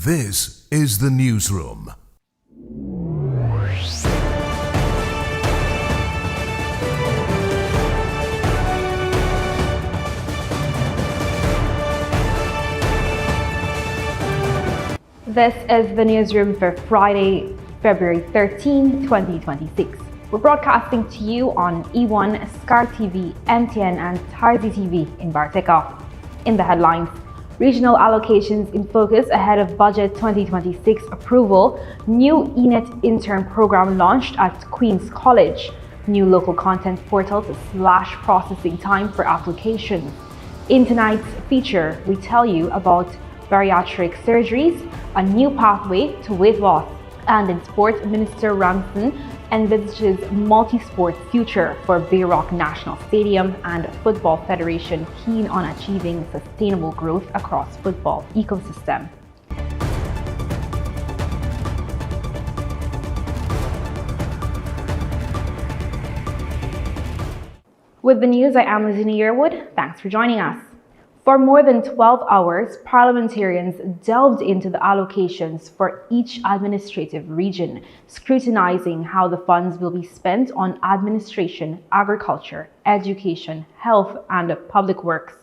This is the newsroom. This is the newsroom for Friday, February 13, 2026. We're broadcasting to you on E1, SKAR TV, MTN and TARZEE TV in Bartica. In the headlines, regional allocations in focus ahead of Budget 2026 approval, new ENet Intern program launched at Queen's College, new local content portal to slash processing time for applications. In tonight's feature, we tell you about bariatric surgeries, a new pathway to weight loss, and in sport, Minister Ramson envisages multi-sport future for Bayroc National Stadium and Football Federation keen on achieving sustainable growth across football ecosystem. With the news, I am Lizzie Yearwood. Thanks for joining us. For more than 12 hours, parliamentarians delved into the allocations for each administrative region, scrutinizing how the funds will be spent on administration, agriculture, education, health, and public works.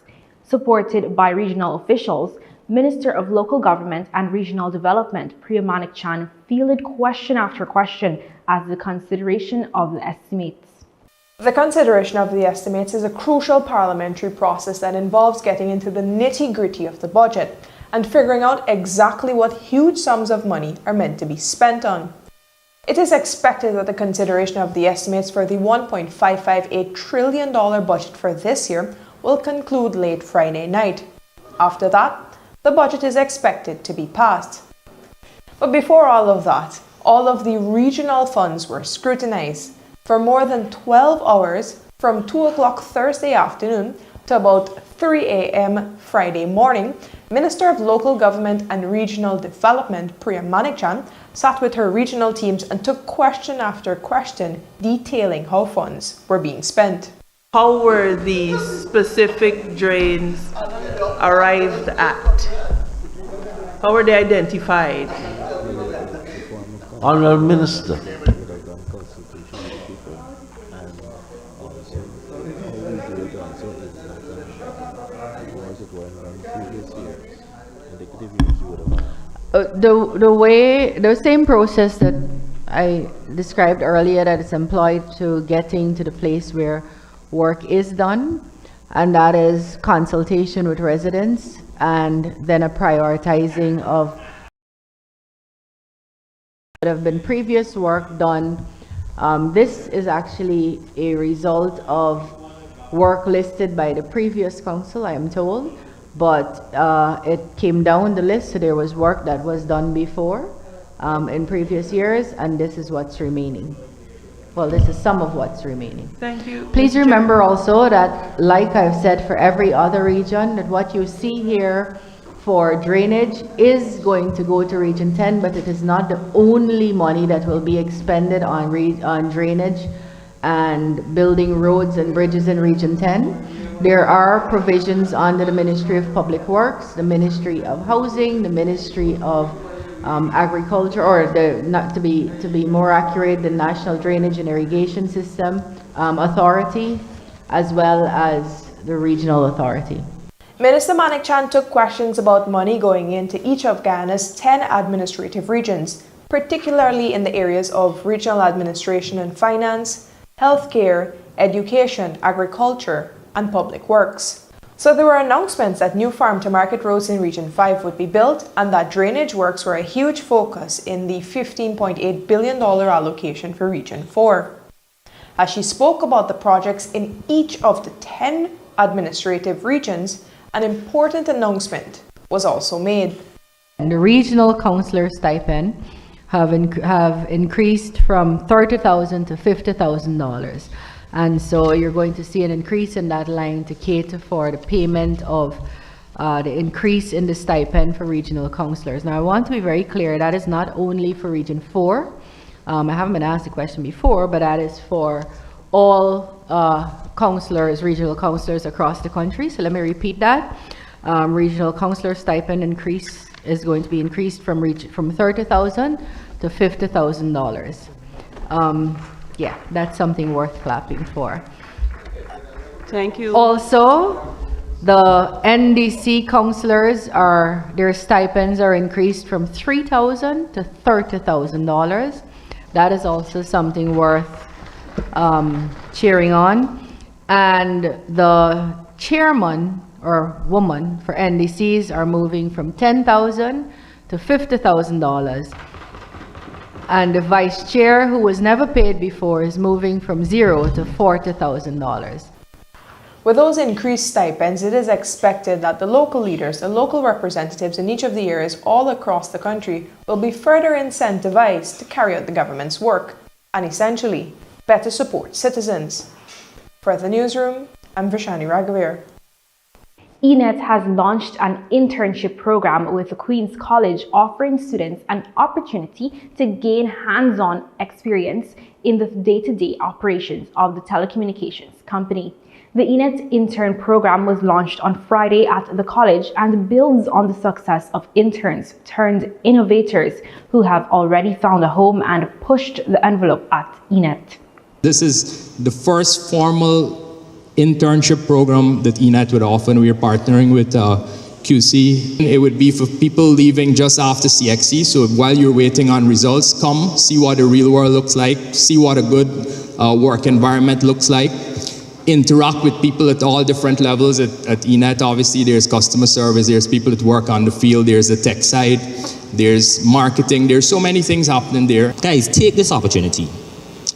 Supported by regional officials, Minister of Local Government and Regional Development Priya Manik-Chan fielded question after question as the consideration of the estimates. The consideration of the estimates is a crucial parliamentary process that involves getting into the nitty-gritty of the budget and figuring out exactly what huge sums of money are meant to be spent on. It is expected that the consideration of the estimates for the $1.558 trillion budget for this year will conclude late Friday night. After that, the budget is expected to be passed. But before all of that, all of the regional funds were scrutinized for more than 12 hours from 2 o'clock Thursday afternoon to about 3 a.m. Friday morning. Minister of Local Government and Regional Development Priya Manik-Chan sat with her regional teams and took question after question detailing how funds were being spent. How were the specific drains arrived at? How were they identified? Honourable Minister. The same process that I described earlier that is employed to getting to the place where work is done, and that is consultation with residents and then a prioritizing of that have been previous work done. This is actually a result of work listed by the previous council, I am told. But it came down the list, so there was work that was done before in previous years, and this is what's remaining. Well, this is some of what's remaining. Thank you. Please remember also that, like I've said for every other region, that what you see here for drainage is going to go to Region 10, but it is not the only money that will be expended on drainage and building roads and bridges in Region 10. There are provisions under the Ministry of Public Works, the Ministry of Housing, the Ministry of Agriculture, or to be more accurate, the National Drainage and Irrigation System Authority, as well as the Regional Authority. Minister Manik-Chan took questions about money going into each of Guyana's 10 administrative regions, particularly in the areas of regional administration and finance, healthcare, education, agriculture, and public works. So there were announcements that new farm-to-market roads in Region 5 would be built and that drainage works were a huge focus in the $15.8 billion allocation for Region 4. As she spoke about the projects in each of the 10 administrative regions, an important announcement was also made. And the regional councillor stipend have increased from $30,000 to $50,000. And so you're going to see an increase in that line to cater for the payment of the increase in the stipend for regional councillors. Now, I want to be very clear, that is not only for Region 4. I haven't been asked the question before, but that is for all councillors, regional councillors across the country. So let me repeat that. Regional councillor stipend increase is going to be increased from $30,000 to $50,000. Yeah, that's something worth clapping for. Thank you. Also, the NDC counselors their stipends are increased from $3,000 to $30,000. That is also something worth cheering on. And the chairman or woman for NDCs are moving from $10,000 to $50,000. And the vice chair, who was never paid before, is moving from $0 to $40,000. With those increased stipends, it is expected that the local leaders, the local representatives in each of the areas all across the country will be further incentivized to carry out the government's work and essentially better support citizens. For the newsroom, I'm Vishani Raghavir. ENet has launched an internship program with the Queen's College, offering students an opportunity to gain hands-on experience in the day-to-day operations of the telecommunications company. The ENet Intern program was launched on Friday at the college and builds on the success of interns turned innovators who have already found a home and pushed the envelope at ENet. This is the first formal internship program that ENet would offer, and we are partnering with QC. It would be for people leaving just after CXC, so while you're waiting on results, come see what the real world looks like, see what a good work environment looks like, interact with people at all different levels at ENet. Obviously, there's customer service, there's people that work on the field, there's the tech side, there's marketing, there's so many things happening there. Guys, take this opportunity,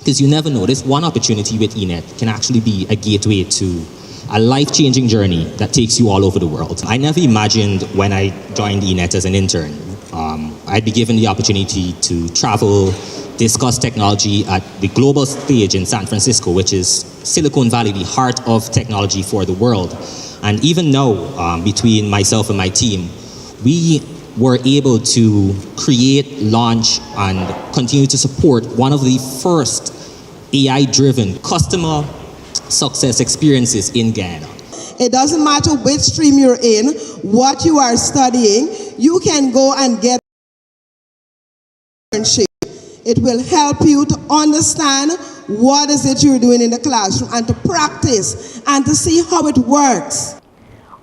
because you never know, this one opportunity with ENet can actually be a gateway to a life-changing journey that takes you all over the world. I never imagined when I joined ENet as an intern, I'd be given the opportunity to travel, discuss technology at the global stage in San Francisco, which is Silicon Valley, the heart of technology for the world. And even now, between myself and my team, we were able to create, launch, and continue to support one of the first AI-driven customer success experiences in Guyana. It doesn't matter which stream you're in, what you are studying, you can go and get an internship. It will help you to understand what is it you're doing in the classroom and to practice and to see how it works.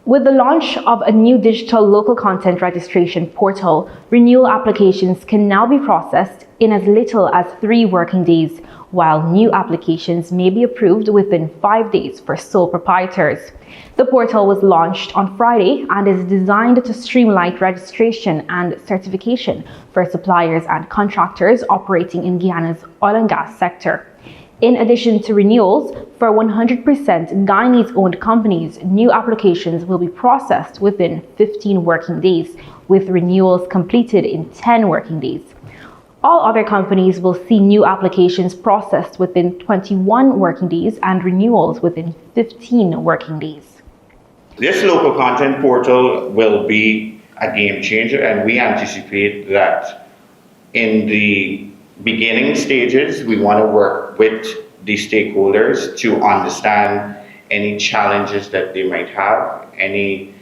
With the launch of a new digital local content registration portal, renewal applications can now be processed in as little as 3 working days, while new applications may be approved within 5 days for sole proprietors. The portal was launched on Friday and is designed to streamline registration and certification for suppliers and contractors operating in Guyana's oil and gas sector. In addition to renewals, for 100% Guyanese-owned companies, new applications will be processed within 15 working days, with renewals completed in 10 working days. All other companies will see new applications processed within 21 working days and renewals within 15 working days. This local content portal will be a game changer, and we anticipate that in the beginning stages, we want to work with the stakeholders to understand any challenges that they might have, any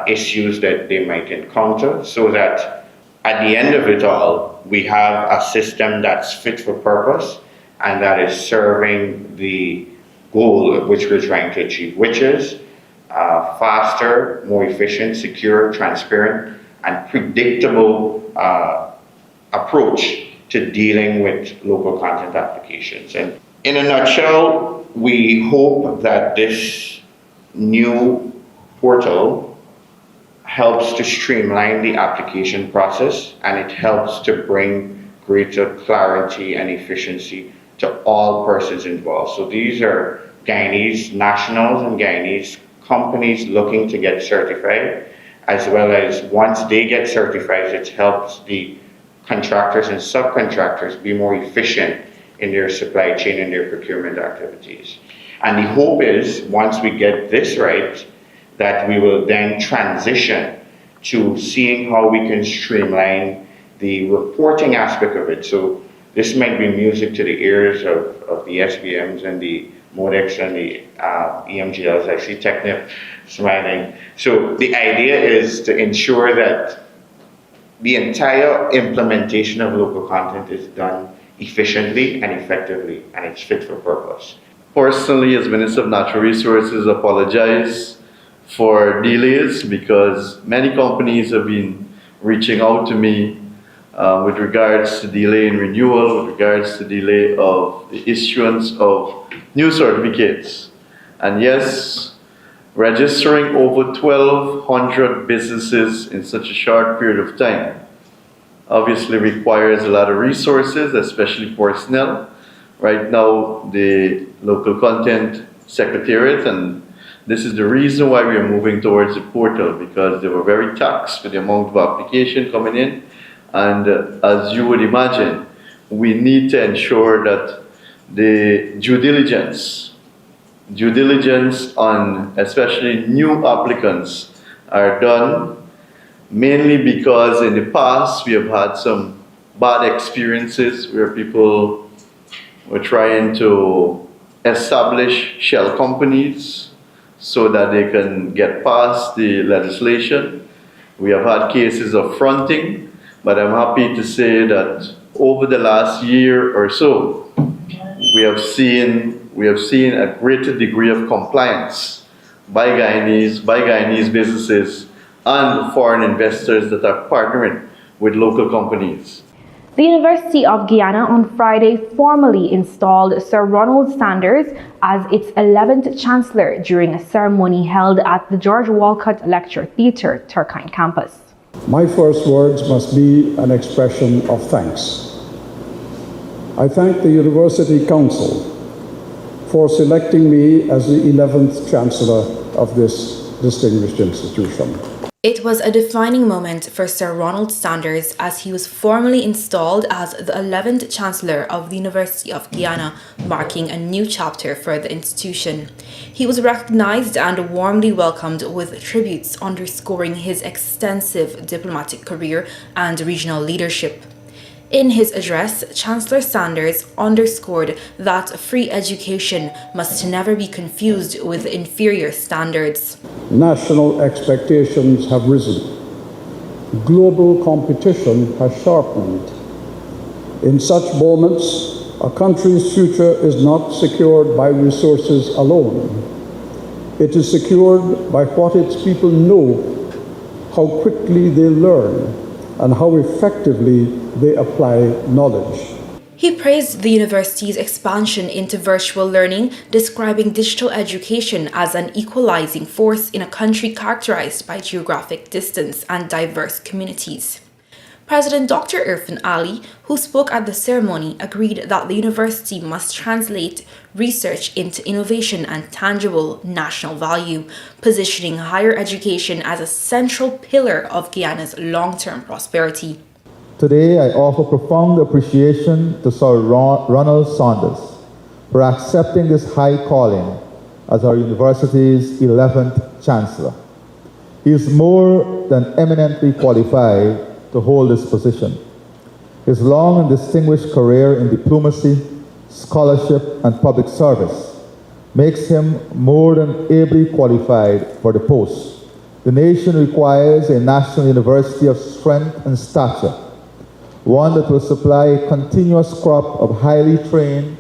issues that they might encounter, so that at the end of it all, we have a system that's fit for purpose and that is serving the goal which we're trying to achieve, which is faster, more efficient, secure, transparent, and predictable approach to dealing with local content applications. And in a nutshell, we hope that this new portal helps to streamline the application process, and it helps to bring greater clarity and efficiency to all persons involved. So these are Guyanese nationals and Guyanese companies looking to get certified, as well as once they get certified, it helps the contractors and subcontractors be more efficient in their supply chain and their procurement activities. And the hope is, once we get this right, that we will then transition to seeing how we can streamline the reporting aspect of it. So this might be music to the ears of the SBMs and the MODEX and the EMGLs. I see Technip smiling. So the idea is to ensure that the entire implementation of local content is done efficiently and effectively, and it's fit for purpose. Personally, as Minister of Natural Resources, apologize for delays because many companies have been reaching out to me with regards to delay in renewal, with regards to delay of the issuance of new certificates. And yes, registering over 1,200 businesses in such a short period of time obviously requires a lot of resources, especially personnel. Right now, the local content secretariat, and this is the reason why we are moving towards the portal, because they were very taxed with the amount of application coming in. And as you would imagine, we need to ensure that the due diligence on especially new applicants are done, mainly because in the past we have had some bad experiences where people were trying to establish shell companies so that they can get past the legislation. We have had cases of fronting, but I'm happy to say that over the last year or so, we have seen a greater degree of compliance by Guyanese businesses and foreign investors that are partnering with local companies. The University of Guyana on Friday formally installed Sir Ronald Sanders as its 11th Chancellor during a ceremony held at the George Walcott Lecture Theatre, Turkine campus. My first words must be an expression of thanks. I thank the University Council for selecting me as the 11th Chancellor of this distinguished institution. It was a defining moment for Sir Ronald Sanders as he was formally installed as the 11th Chancellor of the University of Guyana, marking a new chapter for the institution. He was recognized and warmly welcomed with tributes underscoring his extensive diplomatic career and regional leadership. In his address, Chancellor Sanders underscored that free education must never be confused with inferior standards. National expectations have risen. Global competition has sharpened. In such moments, a country's future is not secured by resources alone. It is secured by what its people know, how quickly they learn, and how effectively they apply knowledge. He praised the university's expansion into virtual learning, describing digital education as an equalizing force in a country characterized by geographic distance and diverse communities. President Dr. Irfan Ali, who spoke at the ceremony, agreed that the university must translate research into innovation and tangible national value, positioning higher education as a central pillar of Guyana's long-term prosperity. Today, I offer profound appreciation to Sir Ronald Sanders for accepting this high calling as our university's 11th Chancellor. He is more than eminently qualified to hold this position. His long and distinguished career in diplomacy, scholarship, and public service makes him more than ably qualified for the post. The nation requires a national university of strength and stature, one that will supply a continuous crop of highly trained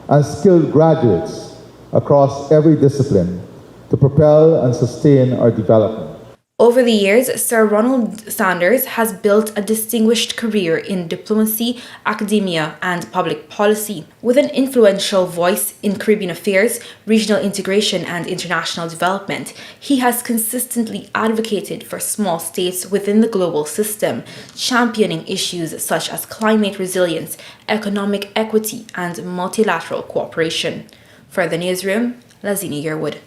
and skilled graduates across every discipline to propel and sustain our development. Over the years, Sir Ronald Sanders has built a distinguished career in diplomacy, academia, and public policy. With an influential voice in Caribbean affairs, regional integration, and international development, he has consistently advocated for small states within the global system, championing issues such as climate resilience, economic equity, and multilateral cooperation. For the newsroom, Lazini Yearwood.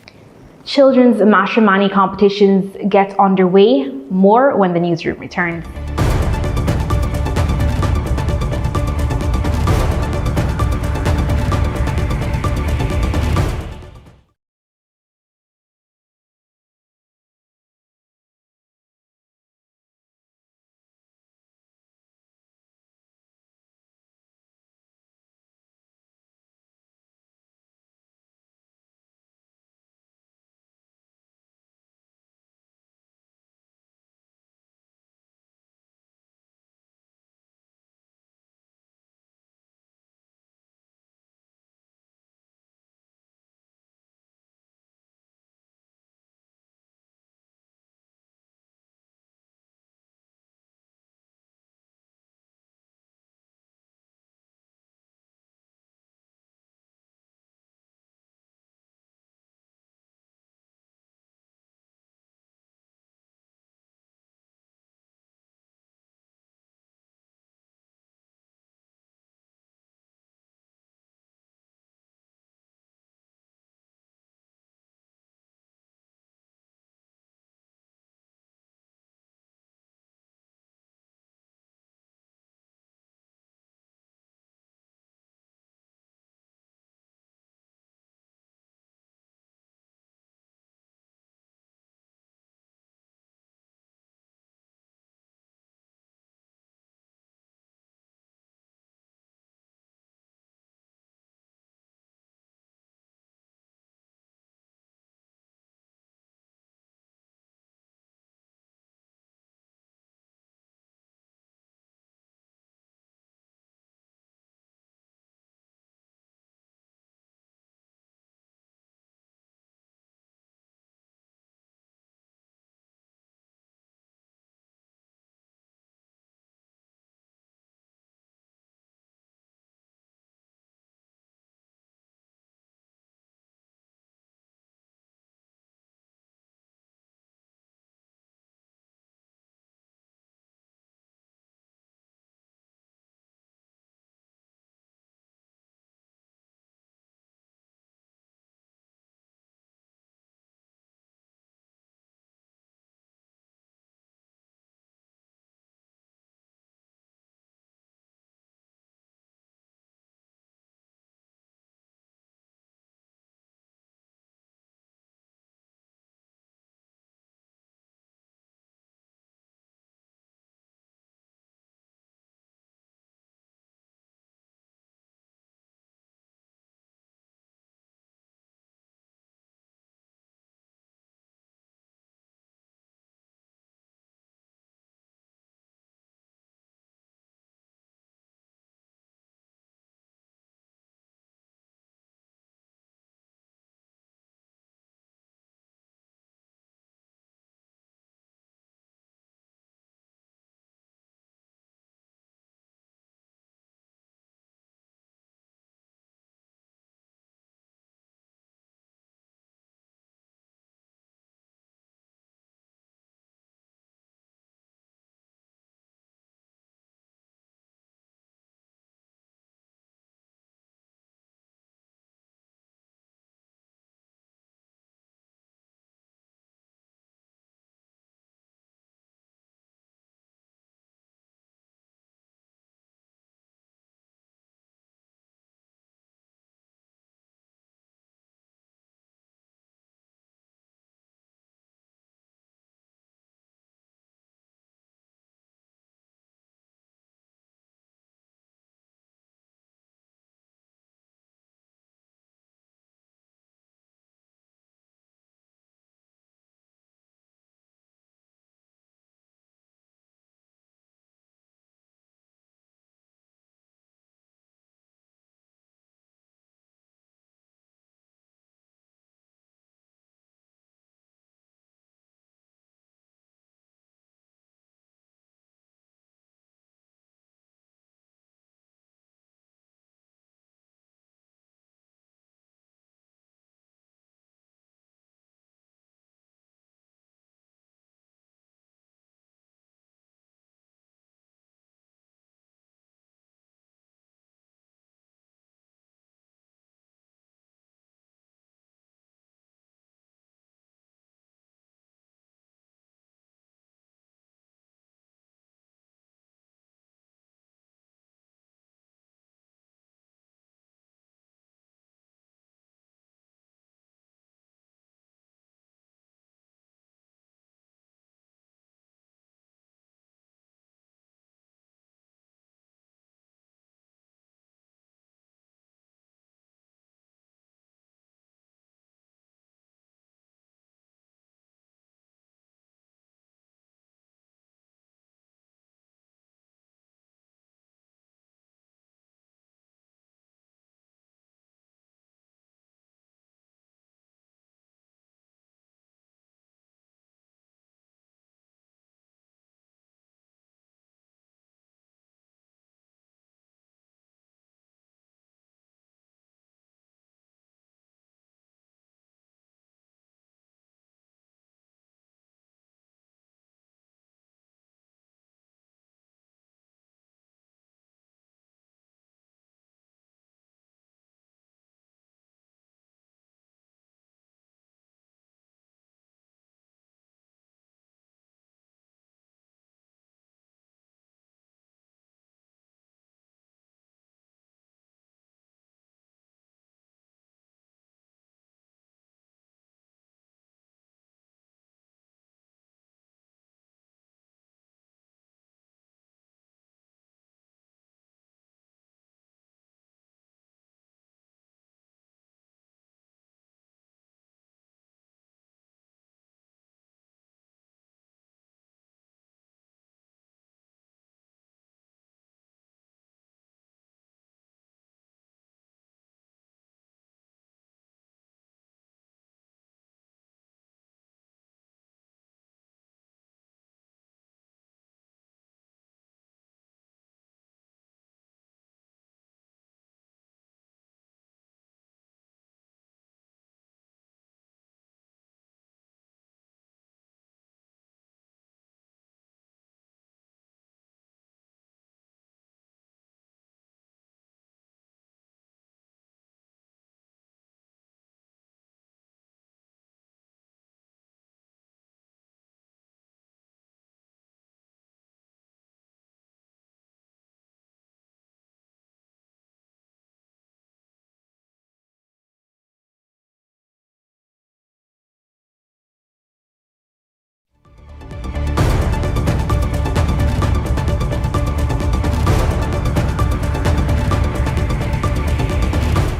Children's matrimony competitions get underway. More when the newsroom returns.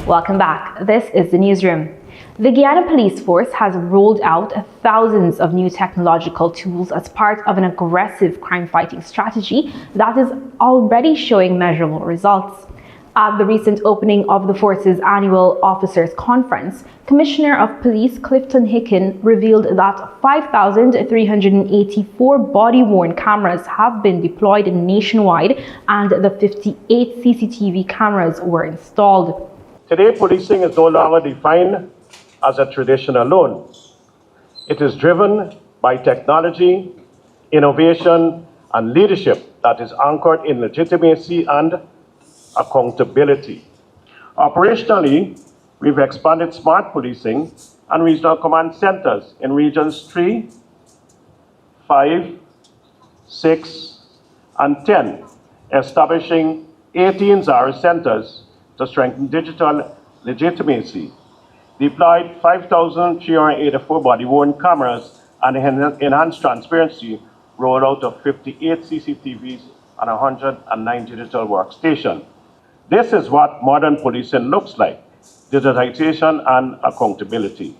Welcome back. This is the newsroom. The Guyana Police Force has rolled out thousands of new technological tools as part of an aggressive crime-fighting strategy that is already showing measurable results. At the recent opening of the force's annual Officers Conference, Commissioner of Police Clifton Hicken revealed that 5,384 body-worn cameras have been deployed nationwide and the 58 CCTV cameras were installed. Today, policing is no longer defined as a tradition alone. It is driven by technology, innovation, and leadership that is anchored in legitimacy and accountability. Operationally, we've expanded smart policing and regional command centers in regions 3, 5, 6, and 10, establishing 18 ZARA centers to strengthen digital legitimacy, deployed 5,384 body-worn cameras and enhanced transparency, rollout of 58 CCTVs and 109 digital workstations. This is what modern policing looks like: digitization and accountability.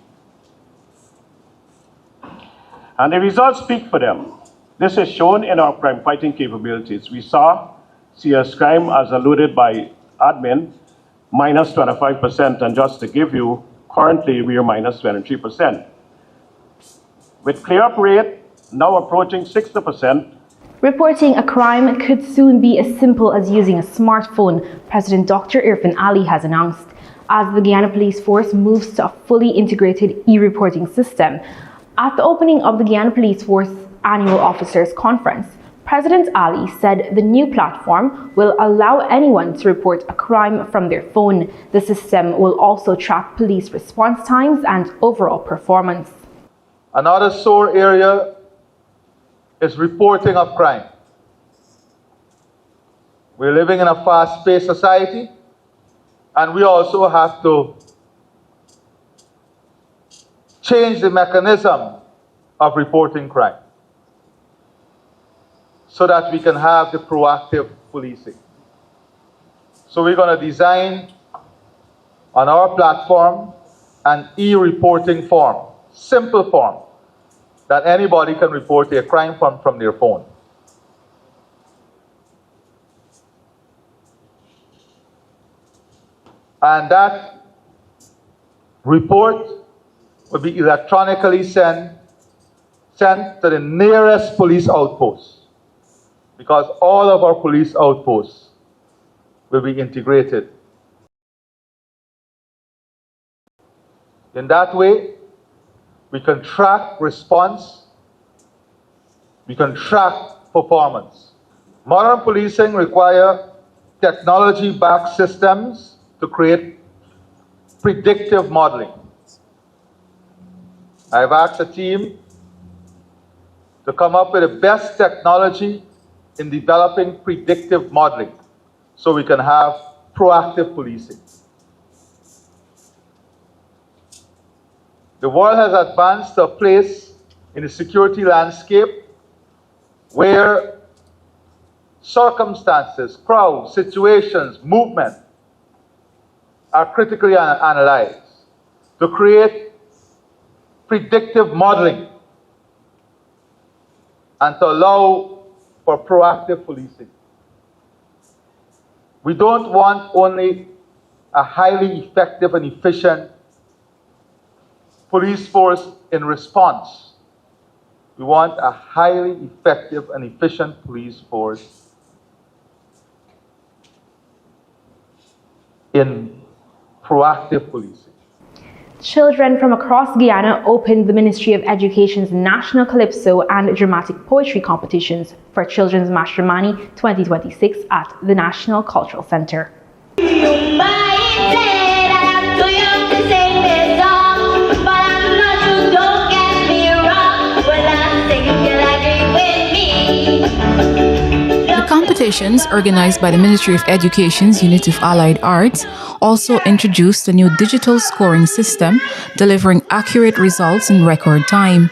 And the results speak for them. This is shown in our crime-fighting capabilities. We saw CS crime, as alluded by admin, minus 25%, and just to give you, currently we are minus 23%. With clear-up rate now approaching 60%. Reporting a crime could soon be as simple as using a smartphone, President Dr. Irfan Ali has announced, as the Guyana Police Force moves to a fully integrated e-reporting system. At the opening of the Guyana Police Force Annual Officers Conference, President Ali said the new platform will allow anyone to report a crime from their phone. The system will also track police response times and overall performance. Another sore area is reporting of crime. We're living in a fast-paced society, and we also have to change the mechanism of reporting crime so that we can have the proactive policing. So we're going to design on our platform an e-reporting form, simple form, that anybody can report a crime from their phone. And that report will be electronically sent to the nearest police outpost, because all of our police outposts will be integrated. In that way, we can track response, we can track performance. Modern policing requires technology-backed systems to create predictive modeling. I've asked a team to come up with the best technology in developing predictive modeling so we can have proactive policing. The world has advanced to a place in the security landscape where circumstances, crowds, situations, movement are critically analyzed to create predictive modeling and to allow for proactive policing. We don't want only a highly effective and efficient police force in response. We want a highly effective and efficient police force in proactive policing. Children from across Guyana opened the Ministry of Education's National Calypso and Dramatic Poetry competitions for Children's Matrimony 2026 at the National Cultural Centre. The competitions, organized by the Ministry of Education's Unit of Allied Arts, also introduced a new digital scoring system, delivering accurate results in record time.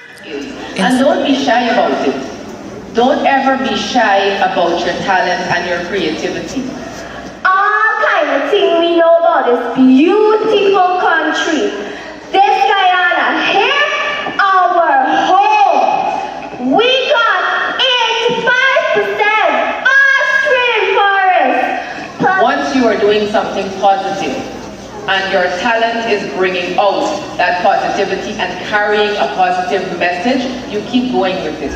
And don't be shy about it. Don't ever be shy about your talent and your creativity. All kind of thing we know about about this beautiful country. This Guyana here, our home. We got 85% vast rainforest. Once you are doing something positive and your talent is bringing out that positivity and carrying a positive message, you keep going with it.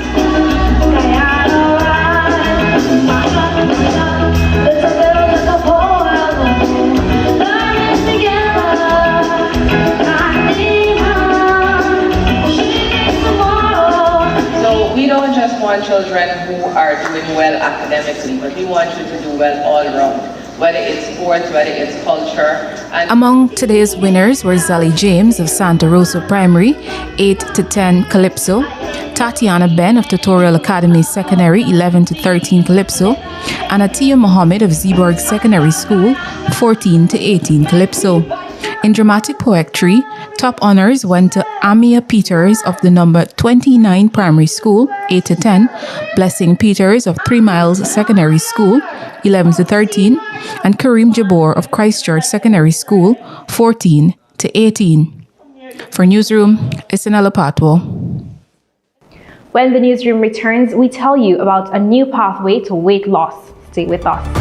So we don't just want children who are doing well academically, but we want you to do well all around. Whether it's sports, whether it's culture. Among today's winners were Zali James of Santa Rosa Primary, 8 to 10 Calypso, Tatiana Ben of Tutorial Academy Secondary, 11 to 13 Calypso, and Atia Mohammed of Zeeburg Secondary School, 14 to 18 Calypso. In dramatic poetry, top honors went to Amia Peters of the number 29 Primary School, 8 to 10, Blessing Peters of 3 Miles Secondary School, 11 to 13, and Kareem Jabor of Christchurch Secondary School, 14 to 18. For Newsroom, it's Anela Patwo. When the newsroom returns, we tell you about a new pathway to weight loss. Stay with us.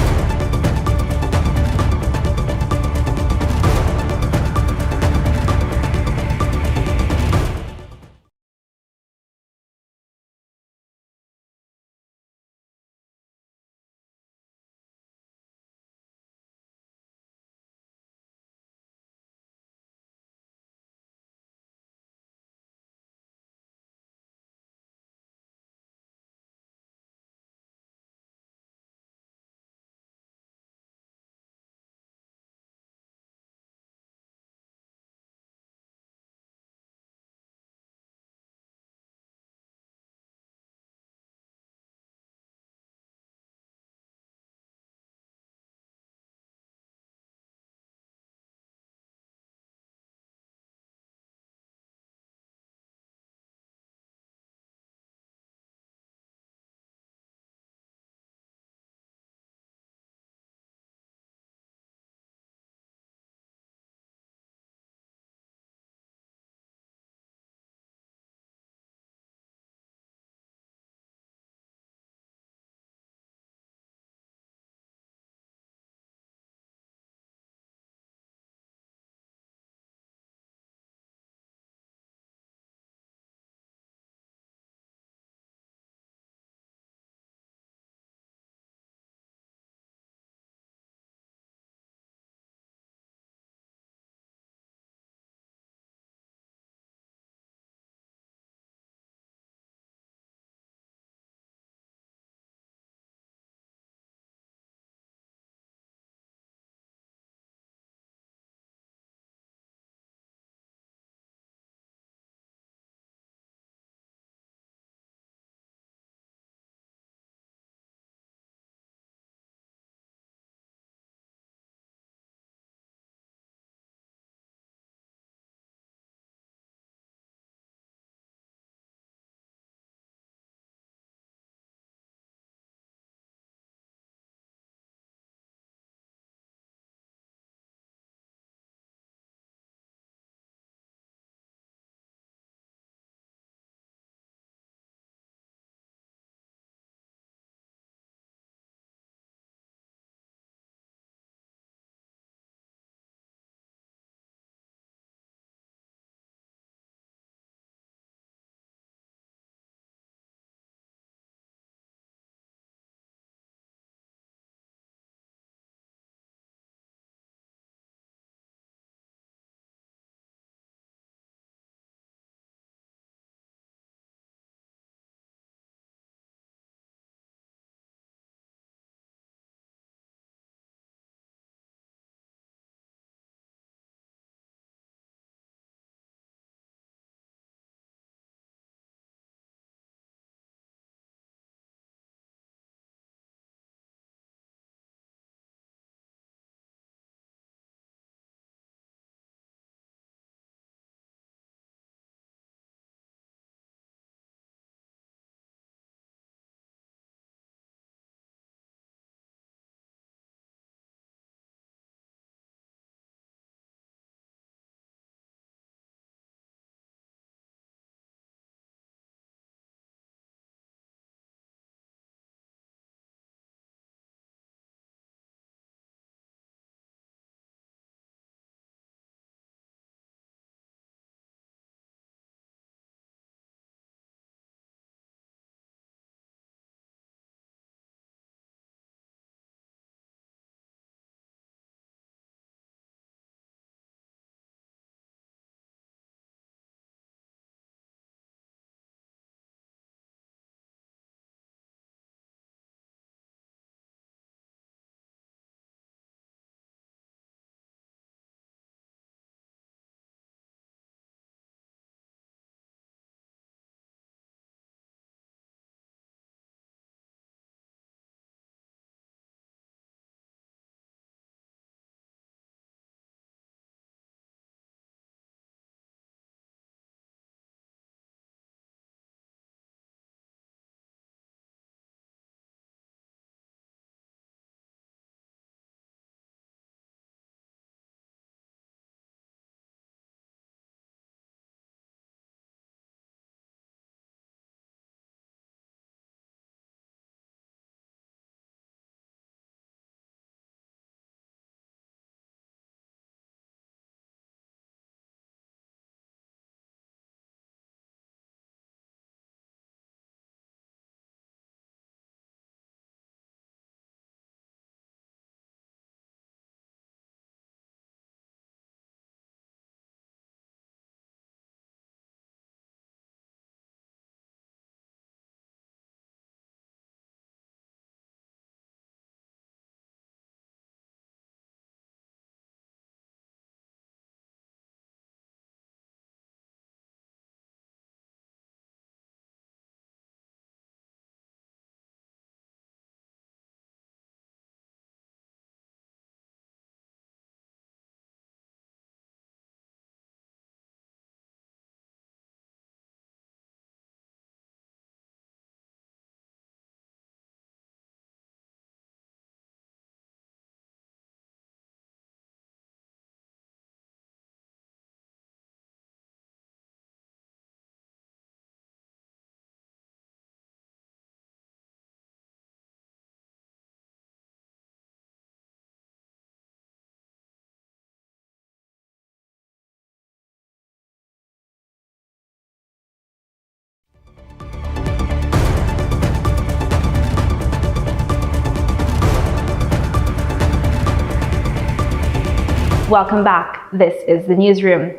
Welcome back. This is the newsroom.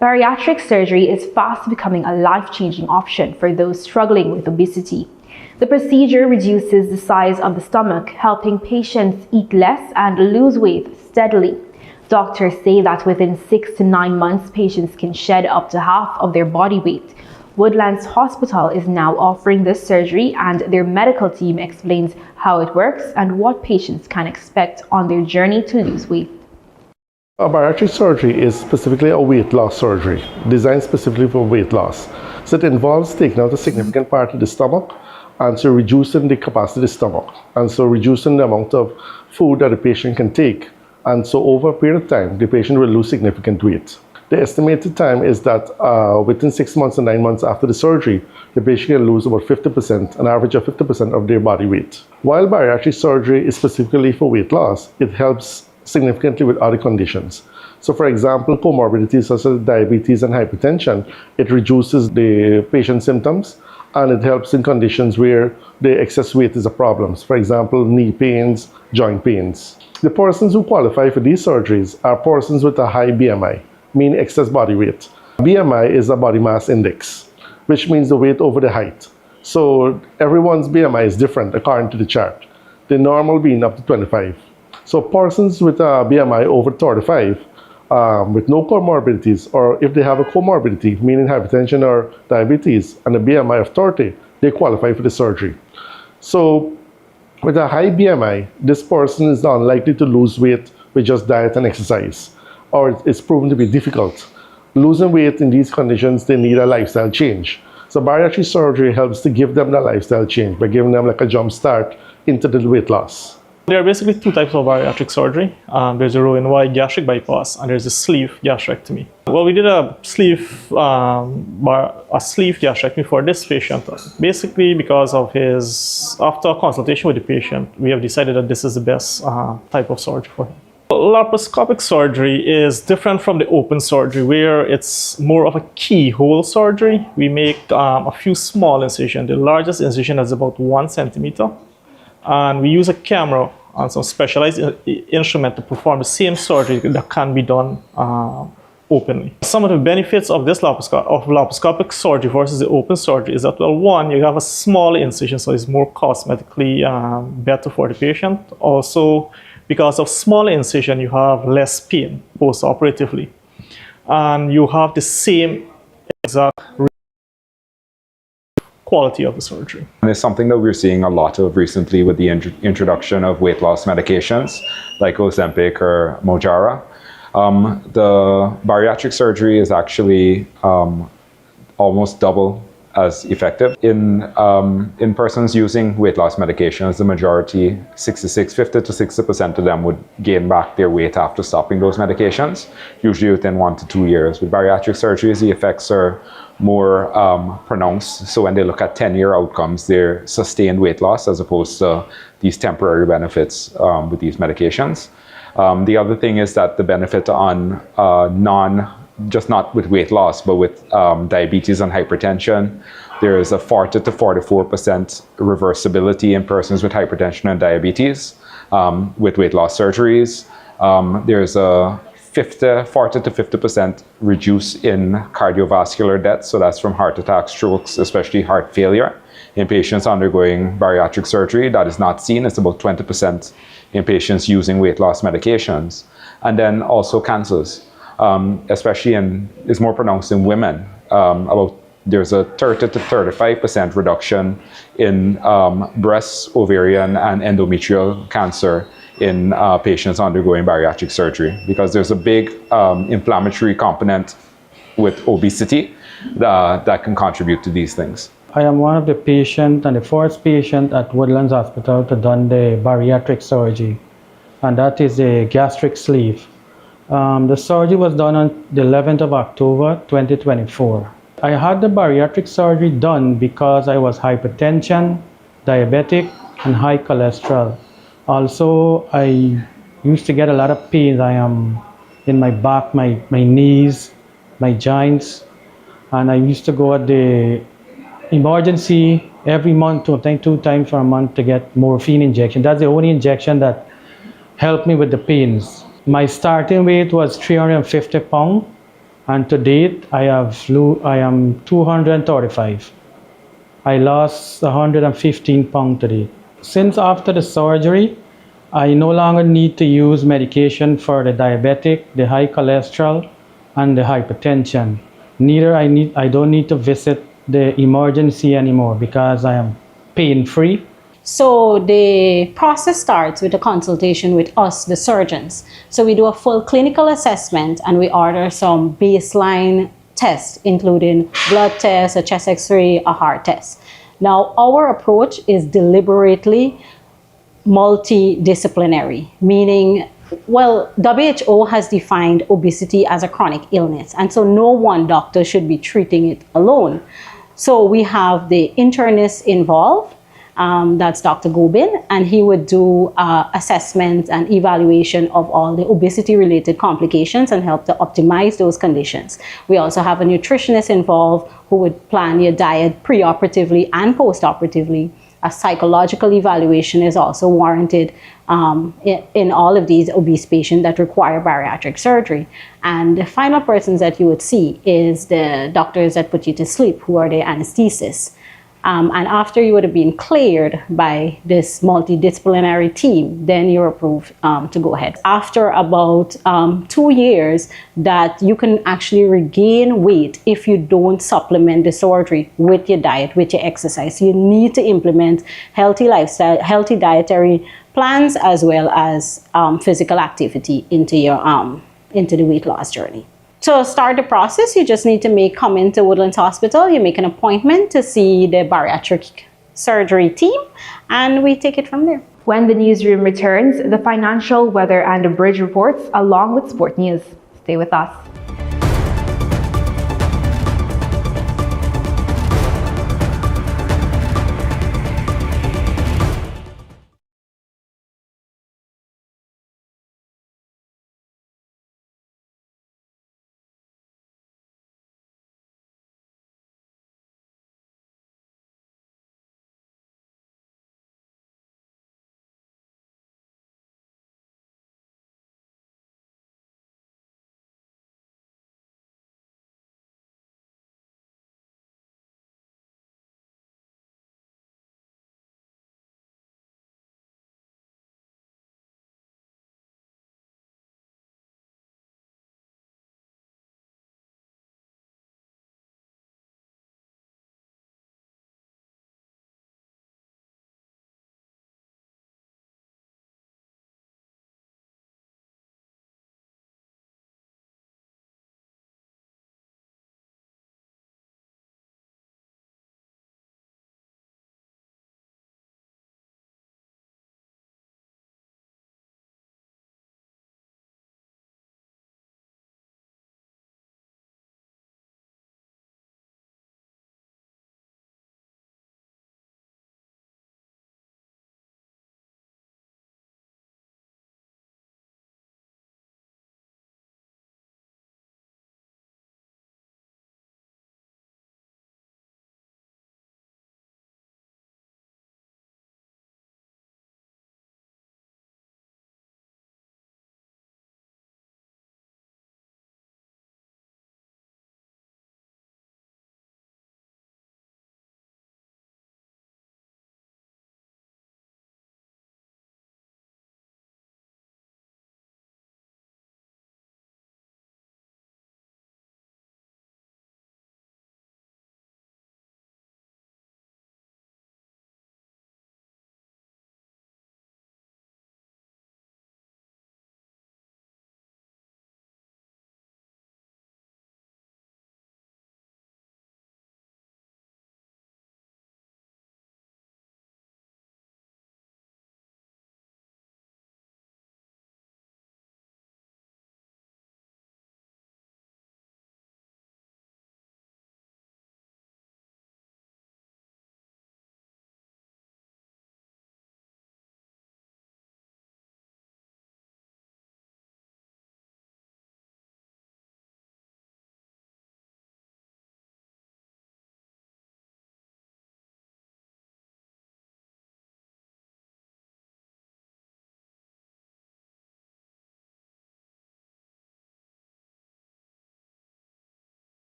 Bariatric surgery is fast becoming a life-changing option for those struggling with obesity. The procedure reduces the size of the stomach, helping patients eat less and lose weight steadily. Doctors say that within 6 to 9 months, patients can shed up to half of their body weight. Woodlands Hospital is now offering this surgery, and their medical team explains how it works and what patients can expect on their journey to lose weight. A bariatric surgery is specifically a weight loss surgery, designed specifically for weight loss. So it involves taking out a significant part of the stomach, and so reducing the capacity of the stomach, and so reducing the amount of food that the patient can take. And so over a period of time, the patient will lose significant weight. The estimated time is that within 6 months and 9 months after the surgery, the patient can lose about 50%, an average of 50% of their body weight. While bariatric surgery is specifically for weight loss, it helps significantly with other conditions. So for example, comorbidities such as diabetes and hypertension, it reduces the patient's symptoms, and it helps in conditions where the excess weight is a problem. For example, knee pains, joint pains. The persons who qualify for these surgeries are persons with a high BMI, meaning excess body weight. BMI is a body mass index, which means the weight over the height. So everyone's BMI is different according to the chart, the normal being up to 25. So persons with a BMI over 35, with no comorbidities, or if they have a comorbidity, meaning hypertension or diabetes, and a BMI of 30, they qualify for the surgery. So with a high BMI, this person is unlikely to lose weight with just diet and exercise, or it's proven to be difficult. Losing weight in these conditions, they need a lifestyle change. So bariatric surgery helps to give them that lifestyle change by giving them like a jump start into the weight loss. There are basically two types of bariatric surgery. There's a Roux-en-Y gastric bypass, and there's a sleeve gastrectomy. Well, we did a sleeve gastrectomy for this patient, basically because of after a consultation with the patient, we have decided that this is the best type of surgery for him. Laparoscopic surgery is different from the open surgery, where it's more of a keyhole surgery. We make a few small incisions. The largest incision is about 1 centimeter. And we use a camera and some specialized instrument to perform the same surgery that can be done openly. Some of the benefits of this laparoscopic surgery versus the open surgery is that, well, one, you have a small incision, so it's more cosmetically better for the patient. Also, because of small incision, you have less pain post-operatively. And you have the same exact quality of the surgery. And it's something that we're seeing a lot of recently with the introduction of weight loss medications like Ozempic or Mounjaro. The bariatric surgery is actually almost double as effective. In persons using weight loss medications, the majority, 50 to 60% of them would gain back their weight after stopping those medications, usually within 1 to 2 years. With bariatric surgeries, the effects are more pronounced. So when they look at 10-year outcomes, they're sustained weight loss as opposed to these temporary benefits with these medications. The other thing is that the benefit on just not with weight loss, but with diabetes and hypertension, there is a 40 to 44% reversibility in persons with hypertension and diabetes with weight loss surgeries. There's a 40 to 50% reduce in cardiovascular deaths, so that's from heart attacks, strokes, especially heart failure. In patients undergoing bariatric surgery, that is not seen. It's about 20% in patients using weight loss medications. And then also cancers, especially is more pronounced in women. There's a 30 to 35% reduction in breast, ovarian, and endometrial cancer in patients undergoing bariatric surgery, because there's a big inflammatory component with obesity that can contribute to these things. I am one of the patients and the first patient at Woodlands Hospital to done the bariatric surgery, and that is a gastric sleeve. The surgery was done on the 11th of October 2024. I had the bariatric surgery done because I was hypertension, diabetic, and high cholesterol. Also, I used to get a lot of pain. I am in my back, my knees, my joints, and I used to go at the emergency every month, 2 times for a month, to get morphine injection. That's the only injection that helped me with the pains. My starting weight was 350 pounds, and to date I am 235. I lost 115 pounds today. Since after the surgery, I no longer need to use medication for the diabetic, the high cholesterol, and the hypertension. Neither I don't need to visit the emergency anymore because I am pain-free. So the process starts with a consultation with us, the surgeons. So we do a full clinical assessment and we order some baseline tests, including blood tests, a chest x-ray, a heart test. Now, our approach is deliberately multidisciplinary, meaning, well, WHO has defined obesity as a chronic illness, and so no one doctor should be treating it alone. So we have the internist involved, that's Dr. Gobin, and he would do assessments and evaluation of all the obesity-related complications and help to optimize those conditions. We also have a nutritionist involved who would plan your diet pre-operatively and post-operatively. A psychological evaluation is also warranted in all of these obese patients that require bariatric surgery. And the final persons that you would see is the doctors that put you to sleep, who are the anesthesists. And after you would have been cleared by this multidisciplinary team, then you're approved to go ahead. After about 2 years, that you can actually regain weight if you don't supplement the surgery with your diet, with your exercise. You need to implement healthy lifestyle, healthy dietary plans, as well as physical activity into your into the weight loss journey. To start the process, you just need to come into Woodlands Hospital, you make an appointment to see the bariatric surgery team, and we take it from there. When the newsroom returns, the financial, weather, and abridged reports, along with sport news. Stay with us.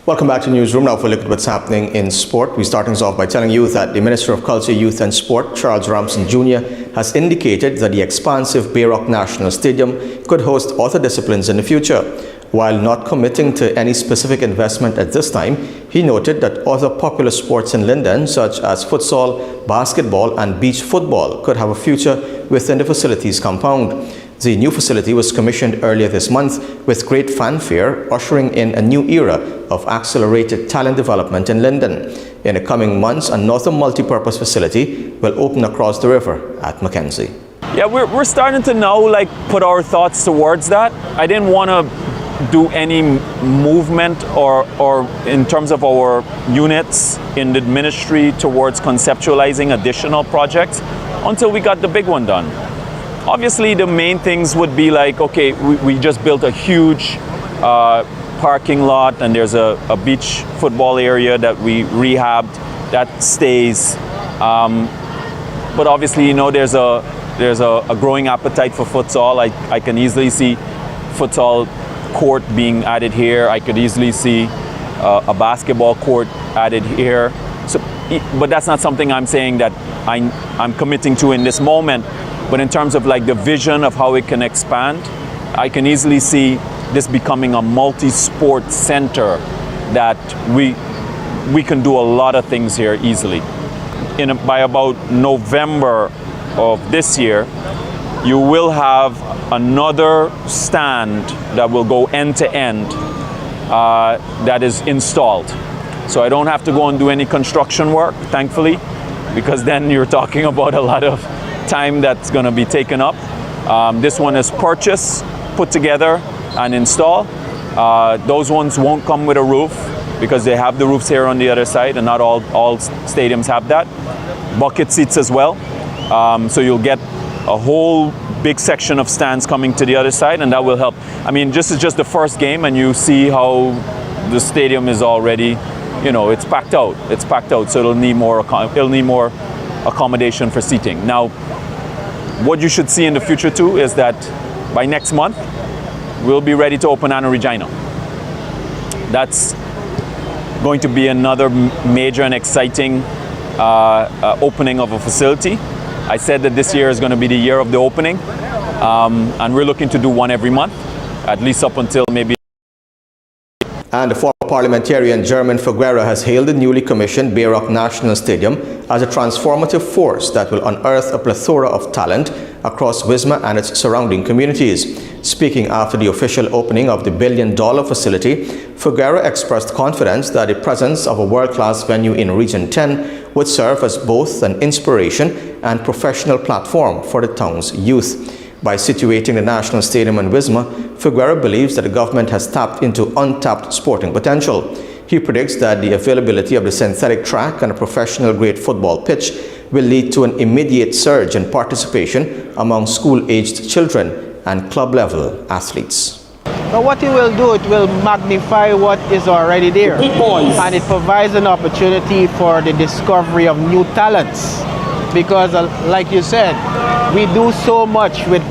Welcome back to Newsroom. Now for a look at what's happening in sport. We're starting us off by telling you that the Minister of Culture, Youth and Sport, Charles Ramson Jr., has indicated that the expansive Bayroc National Stadium could host other disciplines in the future. While not committing to any specific investment at this time, he noted that other popular sports in Linden, such as futsal, basketball and beach football, could have a future within the facility's compound. The new facility was commissioned earlier this month with great fanfare, ushering in a new era of accelerated talent development in Linden. In the coming months, another multi-purpose facility will open across the river at Mackenzie. Yeah, we're starting to now put our thoughts towards that. I didn't want to do any movement or in terms of our units in the ministry towards conceptualizing additional projects until we got the big one done. Obviously, the main things would be okay, we just built a huge parking lot and there's a beach football area that we rehabbed that stays. But obviously, there's a growing appetite for futsal. I can easily see futsal court being added here. I could easily see a basketball court added here. So, but that's not something I'm saying that I'm committing to in this moment. But in terms of the vision of how it can expand, I can easily see this becoming a multi-sport center that we can do a lot of things here easily. By about November of this year, you will have another stand that will go end to end that is installed. So I don't have to go and do any construction work, thankfully, because then you're talking about a lot of time that's going to be taken up. This one is purchased, put together and installed. Those ones won't come with a roof because they have the roofs here on the other side and not all stadiums have that. Bucket seats as well. So you'll get a whole big section of stands coming to the other side and that will help. I mean, this is just the first game and you see how the stadium is already, it's packed out. It's packed out, so it'll need more accommodation for seating. Now, what you should see in the future too is that by next month, we'll be ready to open Anna Regina. That's going to be another major and exciting opening of a facility. I said that this year is going to be the year of the opening, and we're looking to do one every month, at least up until maybe. And the former parliamentarian German Figuera has hailed the newly commissioned Bayroc National Stadium as a transformative force that will unearth a plethora of talent across Wisma and its surrounding communities. Speaking after the official opening of the billion-dollar facility, Figuera expressed confidence that the presence of a world-class venue in Region 10 would serve as both an inspiration and professional platform for the town's youth. By situating the National Stadium in Wisma, Figuera believes that the government has tapped into untapped sporting potential. He predicts that the availability of the synthetic track and a professional-grade football pitch will lead to an immediate surge in participation among school-aged children and club-level athletes. But what it will do, it will magnify what is already there. And it provides an opportunity for the discovery of new talents. Because like you said, we do so much with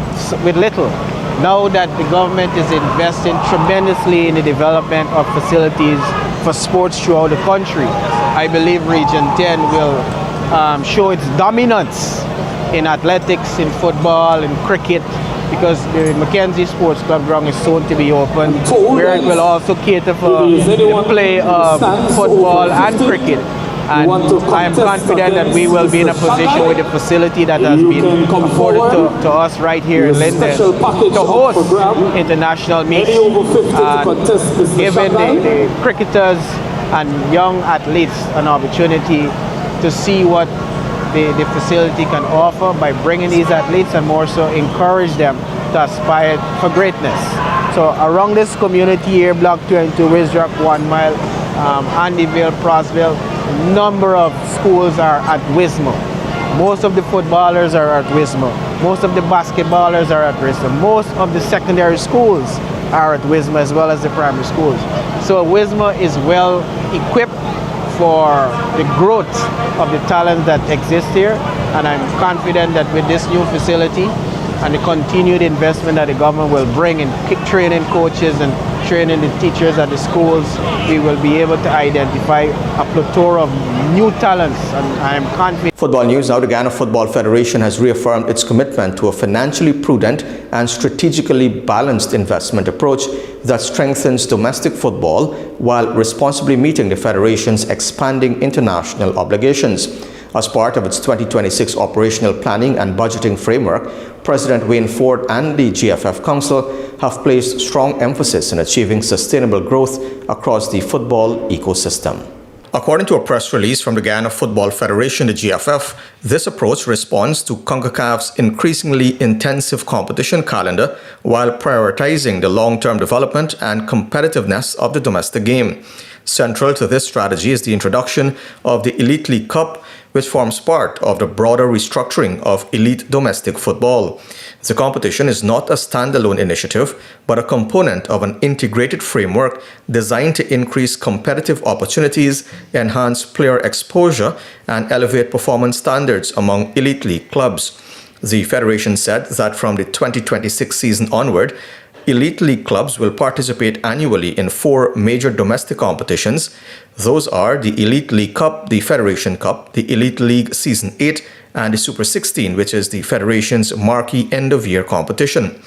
little. Now that the government is investing tremendously in the development of facilities for sports throughout the country, I believe Region 10 will show its dominance in athletics, in football, in cricket, because the Mackenzie Sports Club ground is soon to be open, where it will also cater for the play of football and cricket. And I am confident that we will be in a position with the facility that has been afforded to us right here in Linden to host international meets, and giving the cricketers and young athletes an opportunity to see what the facility can offer by bringing these athletes, and more so encourage them to aspire for greatness. So around this community here, Block 22, Wisrock, 1 Mile, Andyville, Prosville, a number of schools are at Wismo. Most of the footballers are at Wisma. Most of the basketballers are at Wisma. Most of the secondary schools are at Wisma as well as the primary schools. So Wisma is well equipped for the growth of the talent that exists here, and I'm confident that with this new facility and the continued investment that the government will bring in training coaches and training the teachers at the schools, we will be able to identify a plethora of new talents, and I am confident. Football news now. The Guyana Football Federation has reaffirmed its commitment to a financially prudent and strategically balanced investment approach that strengthens domestic football while responsibly meeting the Federation's expanding international obligations. As part of its 2026 operational planning and budgeting framework, President Wayne Ford and the GFF Council have placed strong emphasis on achieving sustainable growth across the football ecosystem. According to a press release from the Guyana Football Federation, the GFF, this approach responds to CONCACAF's increasingly intensive competition calendar while prioritizing the long-term development and competitiveness of the domestic game. Central to this strategy is the introduction of the Elite League Cup, which forms part of the broader restructuring of elite domestic football. The competition is not a standalone initiative, but a component of an integrated framework designed to increase competitive opportunities, enhance player exposure, and elevate performance standards among elite league clubs. The Federation said that from the 2026 season onward, elite league clubs will participate annually in 4 major domestic competitions. Those are the Elite League Cup, the Federation Cup, the Elite League Season 8, and the Super 16, which is the Federation's marquee end-of-year competition.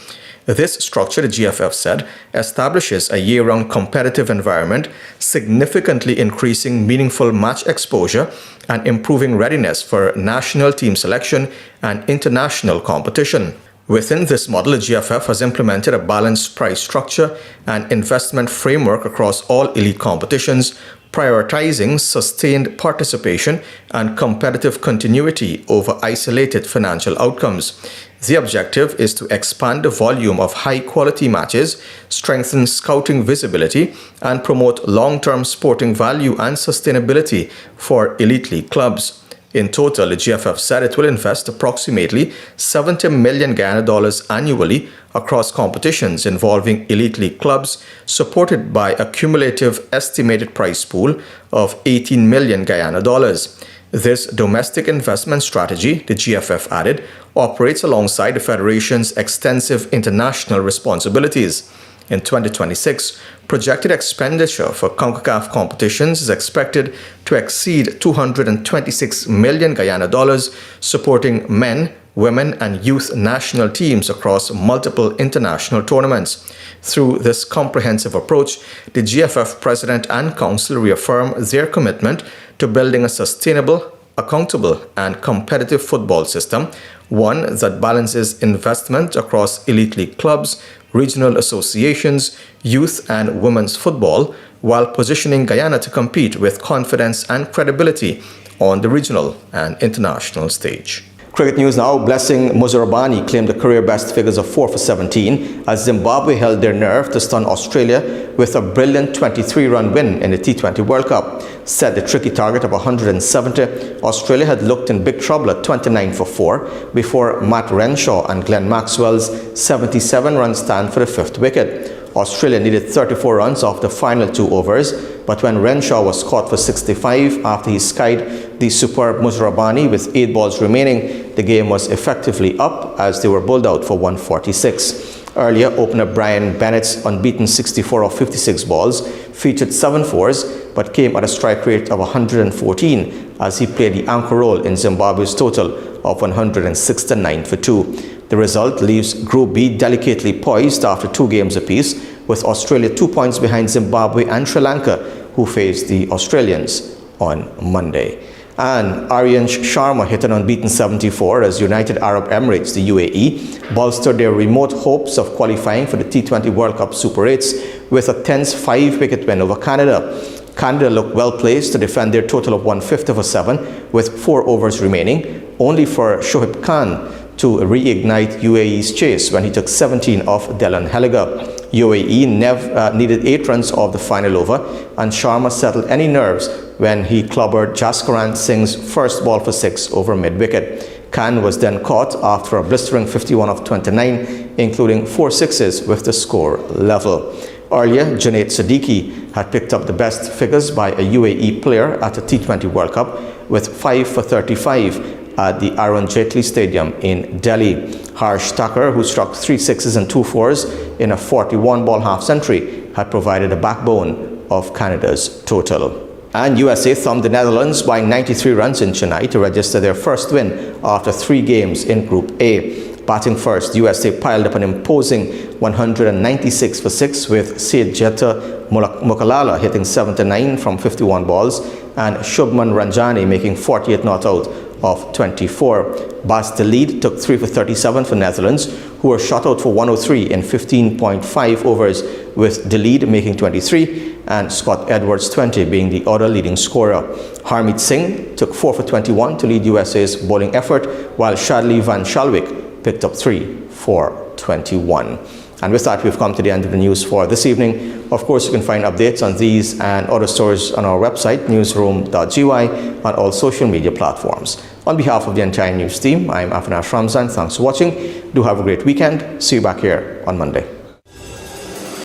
This structure, the GFF said, establishes a year-round competitive environment, significantly increasing meaningful match exposure and improving readiness for national team selection and international competition. Within this model, the GFF has implemented a balanced price structure and investment framework across all elite competitions, prioritizing sustained participation and competitive continuity over isolated financial outcomes. The objective is to expand the volume of high-quality matches, strengthen scouting visibility, and promote long-term sporting value and sustainability for elite league clubs. In total, the GFF said it will invest approximately $70 million Guyana dollars annually across competitions involving elite league clubs, supported by a cumulative estimated prize pool of 18 million Guyana dollars. This domestic investment strategy, the GFF added, operates alongside the Federation's extensive international responsibilities. In 2026, projected expenditure for CONCACAF competitions is expected to exceed $226 million Guyana dollars, supporting men, women, and youth national teams across multiple international tournaments. Through this comprehensive approach, the GFF President and Council reaffirm their commitment to building a sustainable, accountable, and competitive football system, one that balances investment across elite league clubs, regional associations, youth and women's football, while positioning Guyana to compete with confidence and credibility on the regional and international stage. Cricket news now. Blessing Muzarabani claimed the career best figures of 4 for 17 as Zimbabwe held their nerve to stun Australia with a brilliant 23-run win in the T20 World Cup. Set the tricky target of 170, Australia had looked in big trouble at 29 for 4 before Matt Renshaw and Glenn Maxwell's 77-run stand for the 5th wicket. Australia needed 34 runs off the final 2 overs, but when Renshaw was caught for 65 after he skied the superb Muzarabani with 8 balls remaining, the game was effectively up as they were bowled out for 146. Earlier, opener Brian Bennett's unbeaten 64 of 56 balls featured 7 fours, but came at a strike rate of 114 as he played the anchor role in Zimbabwe's total of 169 for 2. The result leaves Group B delicately poised after 2 games apiece, with Australia 2 points behind Zimbabwe and Sri Lanka, who faced the Australians on Monday. And Aryan Sharma hit an unbeaten 74 as United Arab Emirates, the UAE, bolstered their remote hopes of qualifying for the T20 World Cup Super 8s with a tense 5-wicket win over Canada. Canada looked well placed to defend their total of 150 for 7 with 4 overs remaining, only for Shoaib Khan to reignite UAE's chase when he took 17 off Delon Heliger. UAE needed 8 runs of the final over, and Sharma settled any nerves when he clobbered Jaskaran Singh's first ball for 6 over mid-wicket. Khan was then caught after a blistering 51 of 29, including 4 sixes with the score level. Earlier, Junaid Siddiqui had picked up the best figures by a UAE player at a T20 World Cup with 5 for 35 at the Arun Jaitley Stadium in Delhi. Harsh Thakur, who struck 3 sixes and 2 fours in a 41-ball half-century, had provided a backbone of Canada's total. And USA thumped the Netherlands by 93 runs in Chennai to register their first win after 3 games in Group A. Batting first, USA piled up an imposing 196 for 6 with Syed Jeta Mokalala hitting 79 from 51 balls and Shubman Ranjani making 48 not out of 24. Bas de Lead took 3 for 37 for Netherlands, who were shot out for 103 in 15.5 overs, with de Lead making 23 and Scott Edwards 20 being the other leading scorer. Harmeet Singh took 4 for 21 to lead USA's bowling effort, while Shadley Van Shalwick picked up 3 for 21. And with that, we've come to the end of the news for this evening. Of course, you can find updates on these and other stories on our website, newsroom.gy, on all social media platforms. On behalf of the entire news team, I'm Ramson. Thanks for watching. Do have a great weekend. See you back here on Monday.